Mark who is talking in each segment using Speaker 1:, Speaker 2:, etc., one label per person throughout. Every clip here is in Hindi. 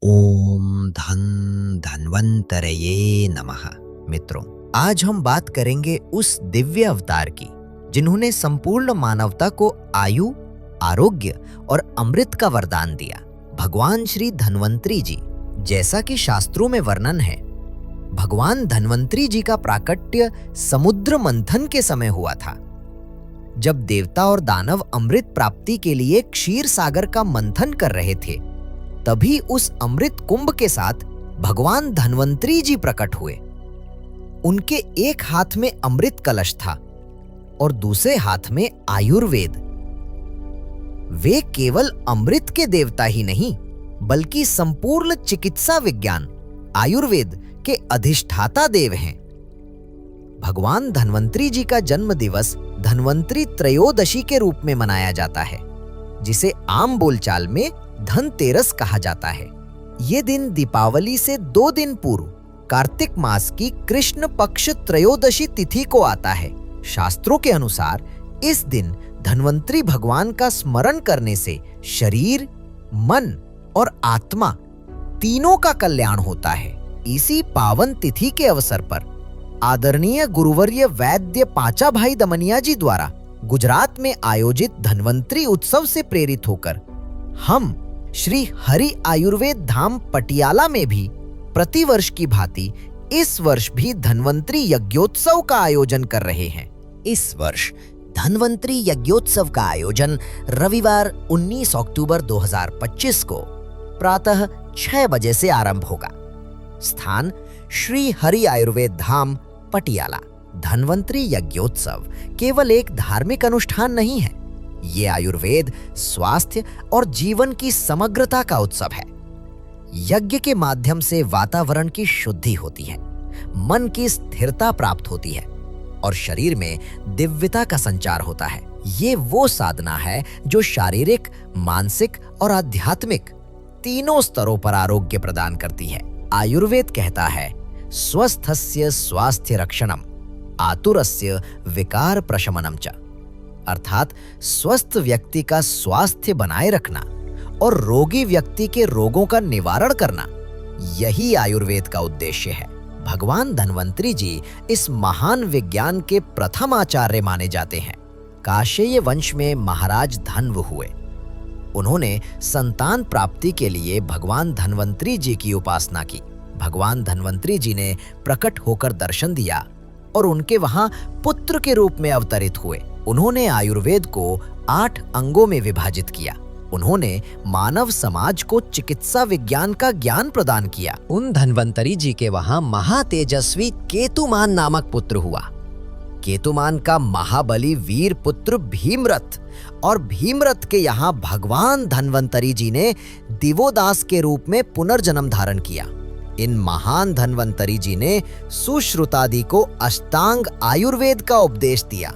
Speaker 1: ओम धन धन्वंतरये नमः। मित्रों, आज हम बात करेंगे उस दिव्य अवतार की जिन्होंने संपूर्ण मानवता को आयु, आरोग्य और अमृत का वरदान दिया, भगवान श्री धन्वंतरी जी। जैसा कि शास्त्रों में वर्णन है, भगवान धन्वंतरी जी का प्राकट्य समुद्र मंथन के समय हुआ था। जब देवता और दानव अमृत प्राप्ति के लिए क्षीर सागर का मंथन कर रहे थे, तभी उस अमृत कुंभ के साथ भगवान धन्वंतरी जी प्रकट हुए। उनके एक हाथ में अमृत कलश था और दूसरे हाथ में आयुर्वेद। वे केवल अमृत के देवता ही नहीं, बल्कि संपूर्ण चिकित्सा विज्ञान आयुर्वेद के अधिष्ठाता देव हैं। भगवान धन्वंतरी जी का जन्म दिवस धन्वंतरी त्रयोदशी के रूप में मनाया जाता है, जिसे आम बोलचाल में धनतेरस कहा जाता है। ये दिन दीपावली से 2 दिन पूर्व कार्तिक मास की कृष्ण पक्ष त्रयोदशी तिथि को आता है। शास्त्रों के अनुसार इस दिन धन्वंतरी भगवान का स्मरण करने से शरीर, मन और आत्मा तीनों का कल्याण होता है। इसी पावन तिथि के अवसर पर आदरणीय गुरुवर्य वैद्य पाचा भाई दमनिया जी द्वारा गुजरात में आयोजित धन्वंतरी उत्सव से प्रेरित होकर हम श्री हरि आयुर्वेद धाम पटियाला में भी प्रतिवर्ष की भांति इस वर्ष भी धन्वंतरी यज्ञोत्सव का आयोजन कर रहे हैं। इस वर्ष धन्वंतरी यज्ञोत्सव का आयोजन रविवार 19 अक्टूबर 2025 को प्रातः 6 बजे से आरंभ होगा। स्थान श्री हरि आयुर्वेद धाम पटियाला। धन्वंतरी यज्ञोत्सव केवल एक धार्मिक अनुष्ठान नहीं है, ये आयुर्वेद, स्वास्थ्य और जीवन की समग्रता का उत्सव है। यज्ञ के माध्यम से वातावरण की शुद्धि होती है, मन की स्थिरता प्राप्त होती है और शरीर में दिव्यता का संचार होता है। ये वो साधना है जो शारीरिक, मानसिक और आध्यात्मिक तीनों स्तरों पर आरोग्य प्रदान करती है। आयुर्वेद कहता है, स्वस्थस्य स्वास्थ्य रक्षणम, आतुरस्य विकार प्रशमनम च। अर्थात स्वस्थ व्यक्ति का स्वास्थ्य बनाए रखना और रोगी व्यक्ति के रोगों का निवारण करना, यही आयुर्वेद का उद्देश्य है। भगवान धन्वंतरी जी इस महान विज्ञान के प्रथम आचार्य माने जाते हैं। काशेय वंश में महाराज धन्व हुए। उन्होंने संतान प्राप्ति के लिए भगवान धन्वंतरी जी की उपासना की। भगवान धन्वंतरी जी ने प्रकट होकर दर्शन दिया और उनके वहां पुत्र के रूप में अवतरित हुए। उन्होंने आयुर्वेद को 8 अंगों में विभाजित किया। उन्होंने मानव समाज को चिकित्सा विज्ञान का ज्ञान प्रदान किया। उन धन्वंतरी जी के वहां महातेजस्वी केतुमान नामक पुत्र हुआ। केतुमान का महाबली वीर पुत्र भीमरथ और भीमरथ के यहाँ भगवान धन्वंतरी जी ने दिवोदास के रूप में पुनर्जन्म धारण किया। इन महान धन्वंतरी जी ने सुश्रुतादि को अष्टांग आयुर्वेद का उपदेश दिया।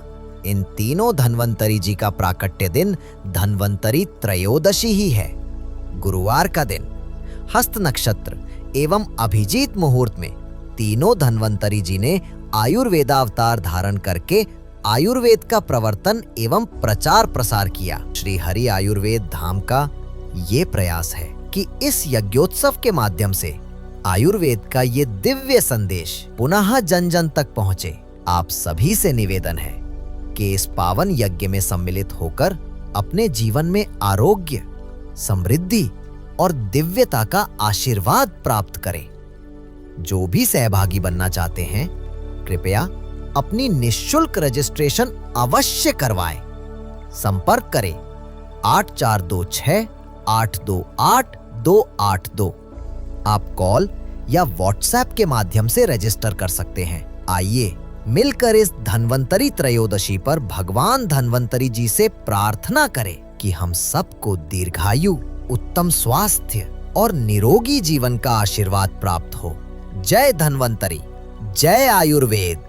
Speaker 1: इन तीनों धन्वंतरी जी का प्राकट्य दिन धन्वंतरी त्रयोदशी ही है। गुरुवार का दिन हस्त नक्षत्र एवं अभिजीत मुहूर्त में तीनों धन्वंतरी जी ने आयुर्वेदावतार धारण करके आयुर्वेद का प्रवर्तन एवं प्रचार प्रसार किया। श्री हरि आयुर्वेद धाम का ये प्रयास है कि इस यज्ञोत्सव के माध्यम से आयुर्वेद का ये दिव्य संदेश पुनः जन जन तक पहुंचे। आप सभी से निवेदन है कि इस पावन यज्ञ में सम्मिलित होकर अपने जीवन में आरोग्य, समृद्धि और दिव्यता का आशीर्वाद प्राप्त करें। जो भी सहभागी बनना चाहते हैं, कृपया अपनी निःशुल्क रजिस्ट्रेशन अवश्य करवाएं। संपर्क करें 8426 828 282। आप कॉल या व्हाट्सएप के माध्यम से रजिस्टर कर सकते हैं। आइए मिलकर इस धन्वंतरी त्रयोदशी पर भगवान धन्वंतरी जी से प्रार्थना करें कि हम सबको दीर्घायु, उत्तम स्वास्थ्य और निरोगी जीवन का आशीर्वाद प्राप्त हो। जय धन्वंतरी, जय आयुर्वेद।